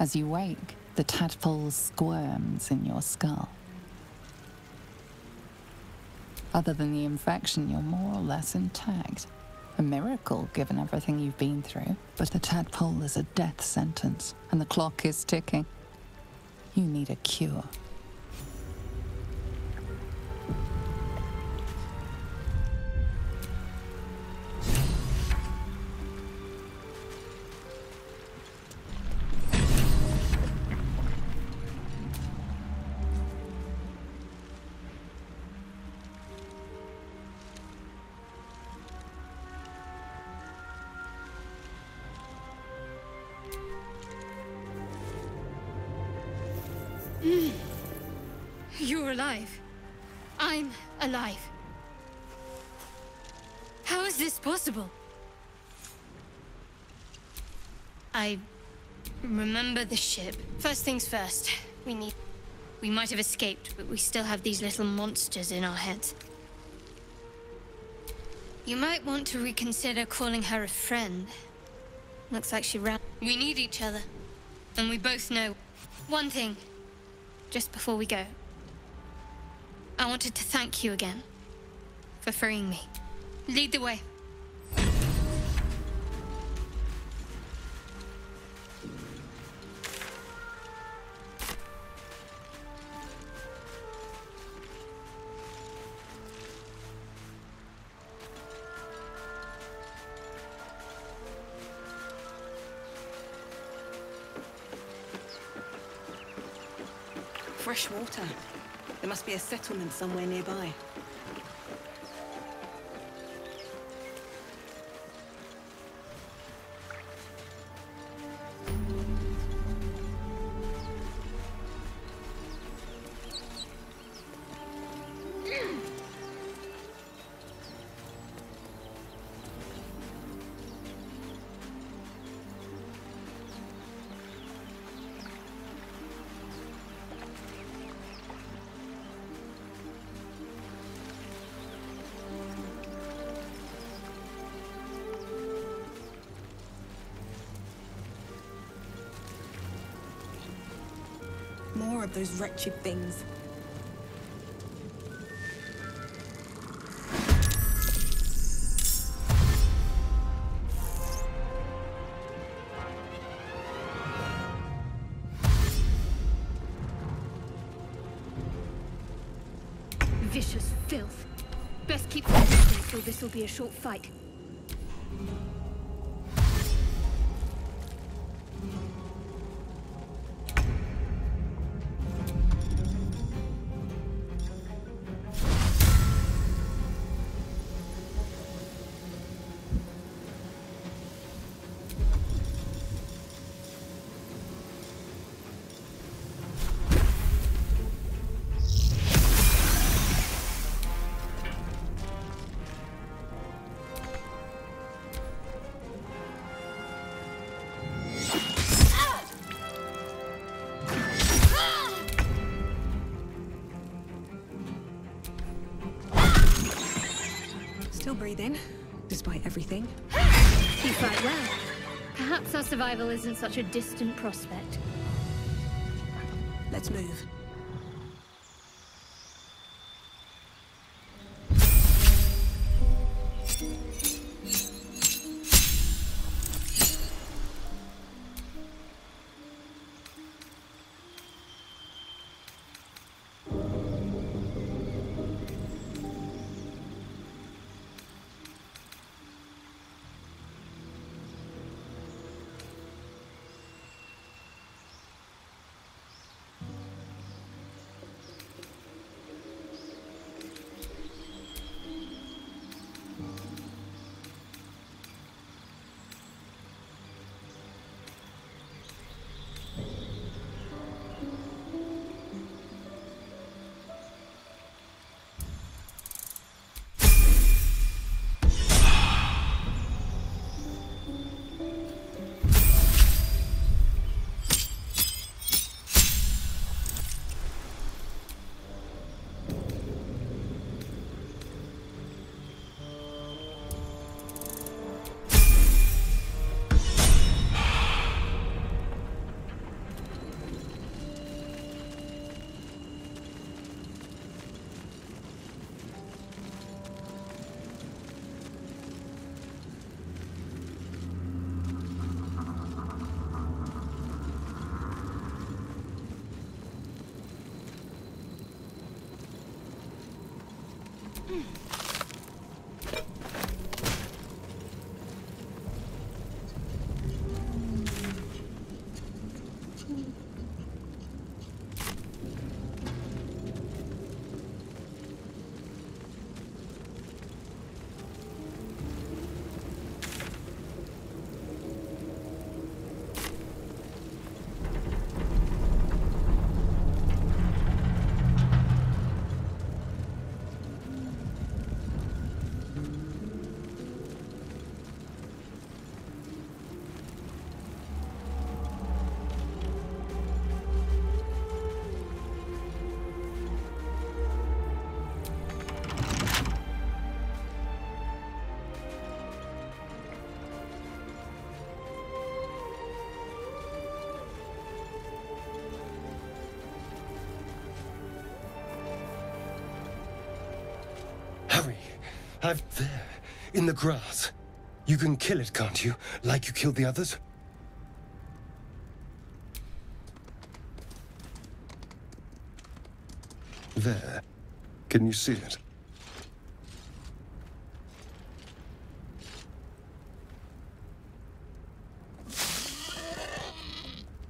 As you wake, the tadpole squirms in your skull. Other than the infection, you're more or less intact. A miracle, given everything you've been through. But the tadpole is a death sentence, and the clock is ticking. You need a cure. You're alive. I'm alive. How is this possible? I remember the ship. First things first, we might have escaped, but we still have these little monsters in our heads. You might want to reconsider calling her a friend. Looks like she ran. We need each other. And we both know one thing, just before we go. I wanted to thank you again for freeing me. Lead the way. Fresh water. There must be a settlement somewhere nearby. More of those wretched things. Vicious filth. Best keep them distant, so this will be a short fight. Still breathing, despite everything. You fight well. Perhaps our survival isn't such a distant prospect. Let's move. I've... There, in the grass. You can kill it, can't you? Like you killed the others? There. Can you see it?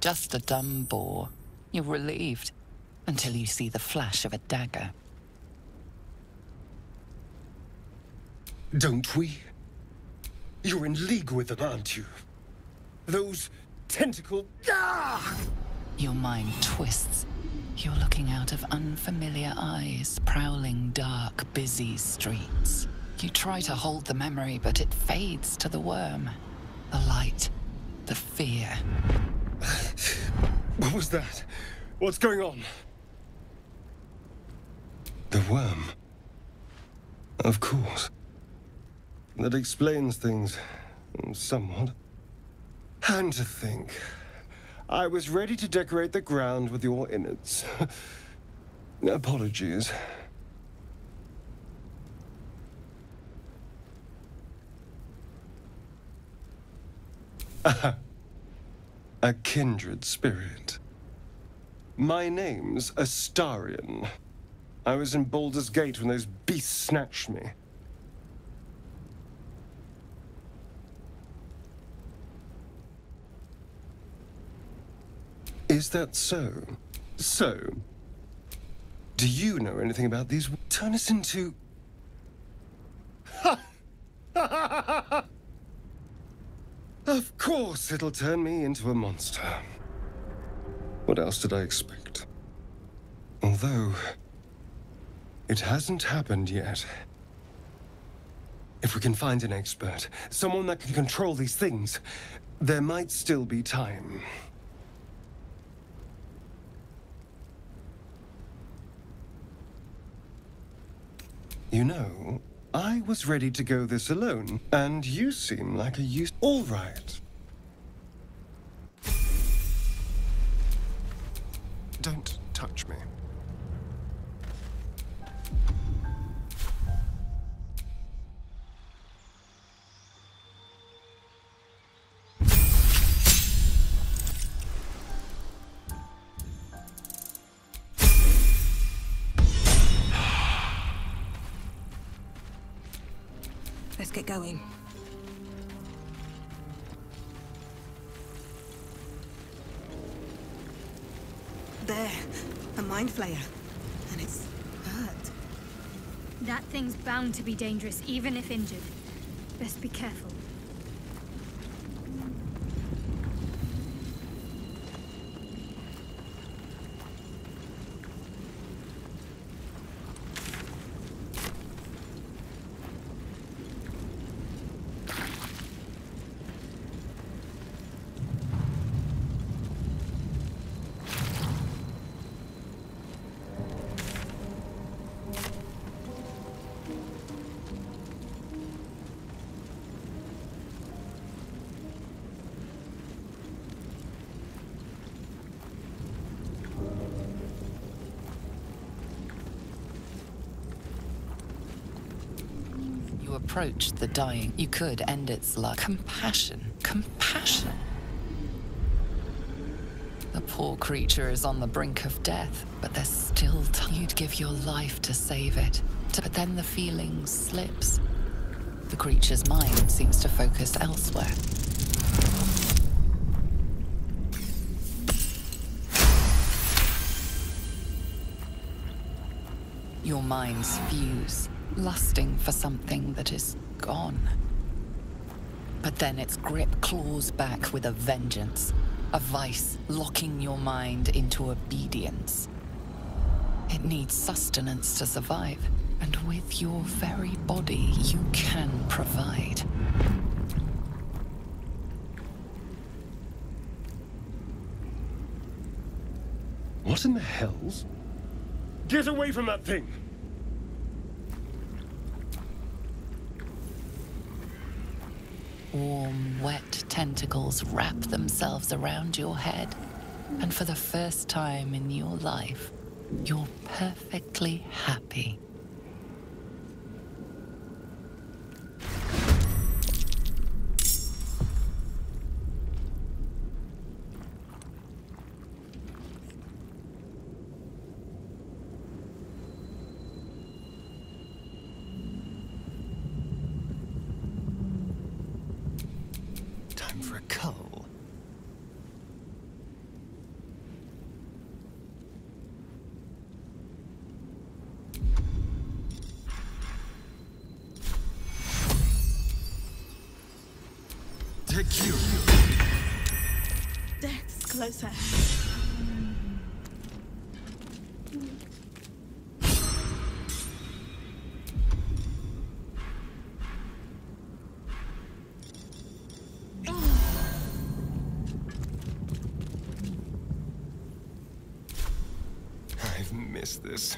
Just a dumb boar. You're relieved, until you see the flash of a dagger. Don't we? You're in league with them, aren't you? Those tentacle... Ah! Your mind twists. You're looking out of unfamiliar eyes, prowling dark, busy streets. You try to hold the memory, but it fades to the worm. The light. The fear. What was that? What's going on? The worm. Of course. That explains things, somewhat. And to think, I was ready to decorate the ground with your innards. Apologies. A kindred spirit. My name's Astarion. I was in Baldurs Gate when those beasts snatched me. Is that so? So, do you know anything about these? Turn us into... Of course it'll turn me into a monster. What else did I expect? Although, it hasn't happened yet. If we can find an expert, someone that can control these things, there might still be time. You know, I was ready to go this alone, and you seem like a use. All right. Don't touch me. Let's get going. There, a mind flayer. And it's hurt. That thing's bound to be dangerous, even if injured. Best be careful. You approach the dying. You could end its life. Compassion. Compassion. The poor creature is on the brink of death, but there's still time. You'd give your life to save it. But then the feeling slips. The creature's mind seems to focus elsewhere. Your minds fuse, lusting for something that is gone. But then its grip claws back with a vengeance, a vice locking your mind into obedience. It needs sustenance to survive, and with your very body, you can provide. What in the hells? Get away from that thing! Warm, wet tentacles wrap themselves around your head, and for the first time in your life, you're perfectly happy. for a cull. Take you. Death's closer. I've missed this.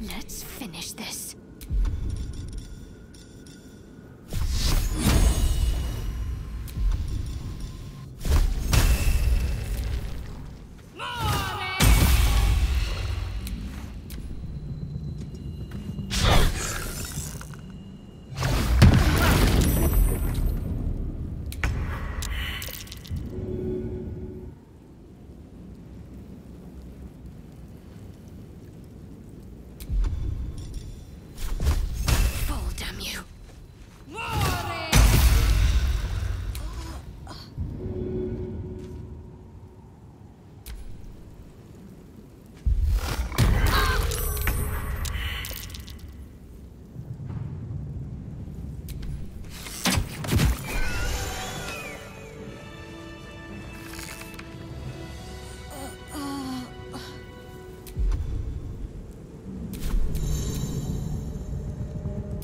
Let's finish this.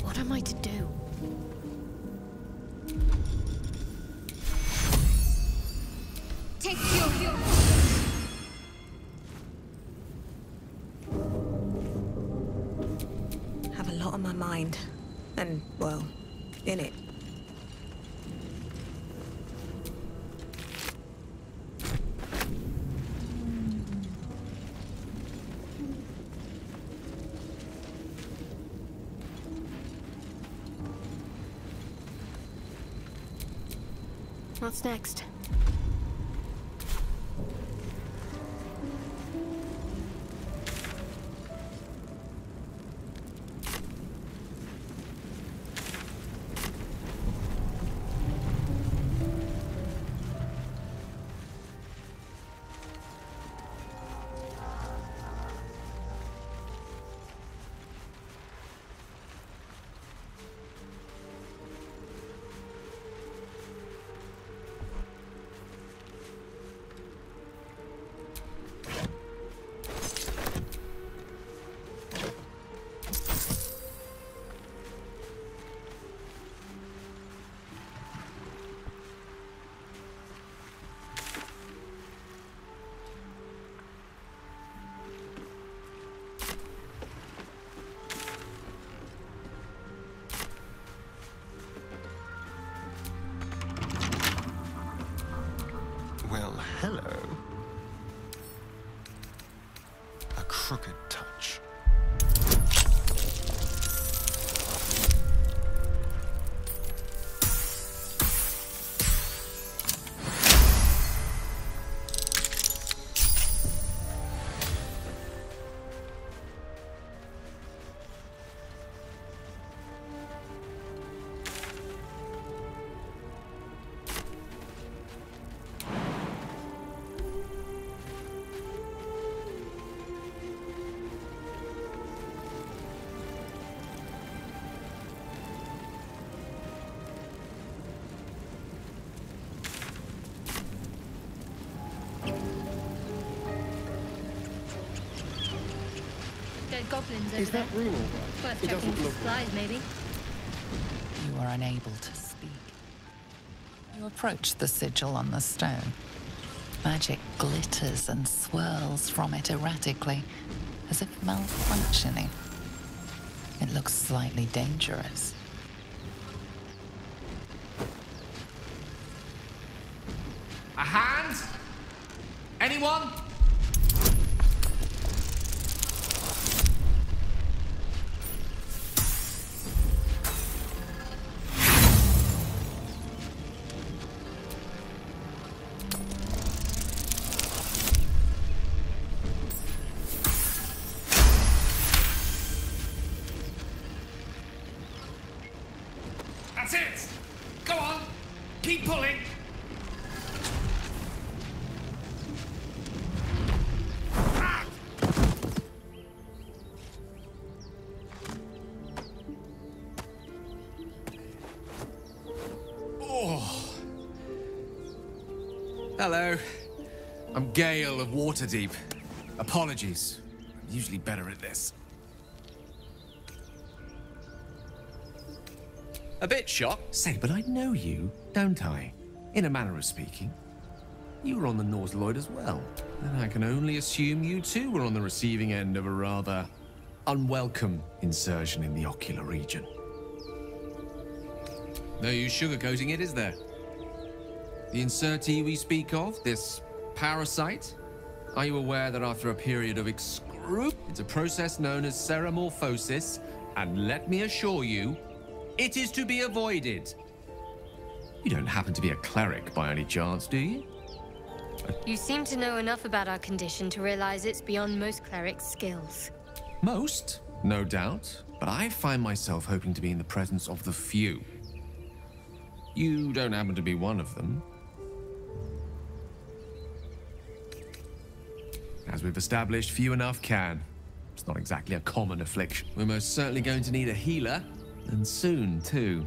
What am I to do? Take your... Have a lot on my mind. And, well, in it. What's next? Well, hello. A crooked touch. Dead goblins over Is that there. room all right? Worth It checking doesn't for look supplies, maybe. You are unable to speak. You approach the sigil on the stone. Magic glitters and swirls from it erratically, as if malfunctioning. It looks slightly dangerous. A hand? Anyone? That's it! Go on! Keep pulling! Ah! Oh. Hello. I'm Gale of Waterdeep. Apologies. I'm usually better at this. A bit shocked. Say, but I know you, don't I? In a manner of speaking. You were on the Northloyd as well. And I can only assume you too were on the receiving end of a rather unwelcome insertion in the ocular region. No use sugarcoating it, is there? The insertee we speak of, this parasite, are you aware that after a period of it's a process known as seromorphosis, and let me assure you, it is to be avoided. You don't happen to be a cleric by any chance, do you? You seem to know enough about our condition to realize it's beyond most clerics' skills. Most, no doubt, but I find myself hoping to be in the presence of the few. You don't happen to be one of them. As we've established, few enough can. It's not exactly a common affliction. We're most certainly going to need a healer, and soon, too.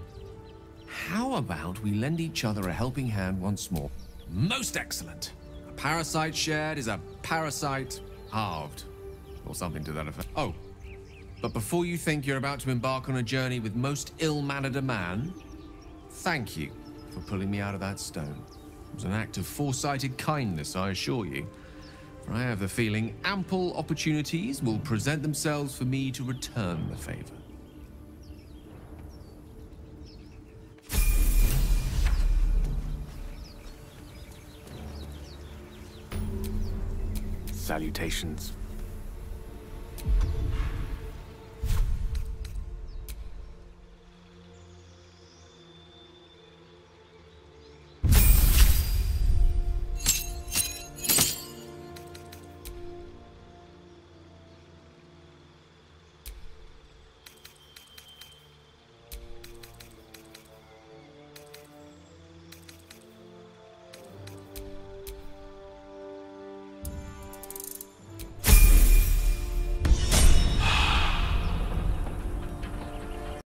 How about we lend each other a helping hand once more? Most excellent. A parasite shared is a parasite halved, or something to that effect. Oh, but before you think you're about to embark on a journey with most ill-mannered a man, thank you for pulling me out of that stone. It was an act of foresighted kindness, I assure you. For I have the feeling ample opportunities will present themselves for me to return the favor. Salutations.